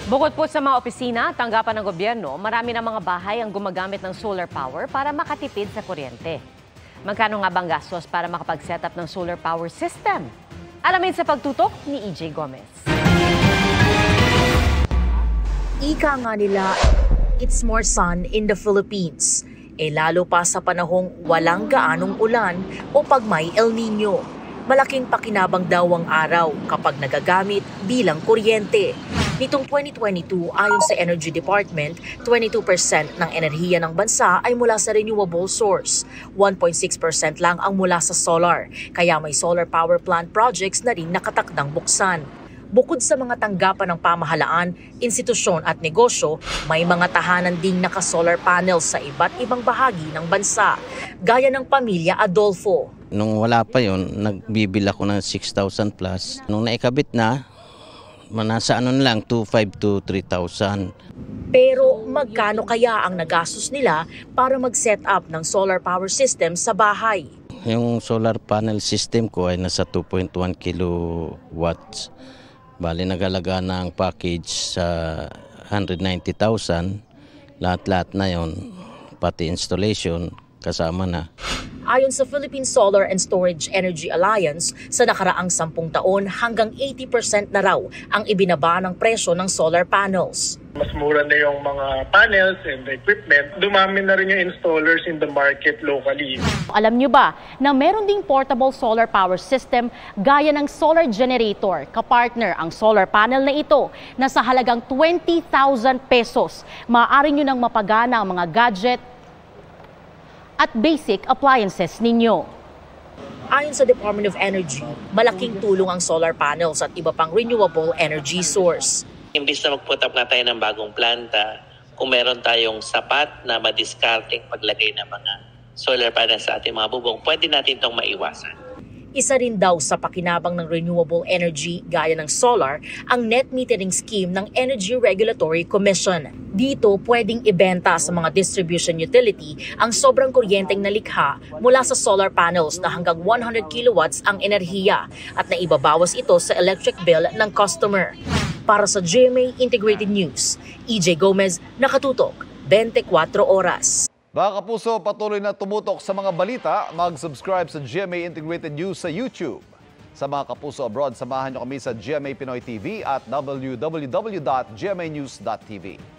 Bukod po sa mga opisina, tanggapan ng gobyerno, marami na mga bahay ang gumagamit ng solar power para makatipid sa kuryente. Magkano nga bang gastos para makapag-set up ng solar power system? Alamin sa pagtutok ni EJ Gomez. Ika nga nila, it's more sun in the Philippines. Lalo pa sa panahong walang gaanong ulan o pag may El Nino. Malaking pakinabang daw ang araw kapag nagagamit bilang kuryente. Nitong 2022, ayon sa Energy Department, 22% ng enerhiya ng bansa ay mula sa renewable source. 1.6% lang ang mula sa solar, kaya may solar power plant projects na rin nakatakdang buksan. Bukod sa mga tanggapan ng pamahalaan, institusyon at negosyo, may mga tahanan ding naka-solar panels sa iba't ibang bahagi ng bansa, gaya ng pamilya Adolfo. Nung wala pa yon, nagbibil ako ng 6,000 plus. Nung naikabit na, nasa lang, 2,500 to 3,000. Pero magkano kaya ang nagastos nila para mag-set up ng solar power system sa bahay? Yung solar panel system ko ay nasa 2.1 kilowatts. Bali nagalaga ng package sa 190,000. Lahat-lahat na yon, pati installation kasama na. Ayon sa Philippine Solar and Storage Energy Alliance, sa nakaraang 10 taon hanggang 80% na raw ang ibinaba ng presyo ng solar panels. Mas mura na yung mga panels and equipment. Dumami na rin yung installers in the market locally. Alam nyo ba na meron ding portable solar power system gaya ng solar generator? Kapartner ang solar panel na ito na sa halagang 20,000 pesos. Maaari nyo nang mapagana ang mga gadget at basic appliances ninyo. Ayon sa Department of Energy, malaking tulong ang solar panels at iba pang renewable energy source. Imbis na mag-put up na tayo ng bagong planta, kung meron tayong sapat na madiscarding paglagay ng mga solar panels sa ating mga bubong, pwede natin itong maiwasan. Isa rin daw sa pakinabang ng renewable energy gaya ng solar ang net metering scheme ng Energy Regulatory Commission. Dito pwedeng ibenta sa mga distribution utility ang sobrang kuryenteng nalikha mula sa solar panels na hanggang 100 kilowatts ang enerhiya at naibabawas ito sa electric bill ng customer. Para sa GMA Integrated News, EJ Gomez, nakatutok, 24 oras. Mga kapuso, patuloy na tumutok sa mga balita. Mag-subscribe sa GMA Integrated News sa YouTube. Sa mga kapuso abroad, samahan niyo kami sa GMA Pinoy TV at www.gmanews.tv.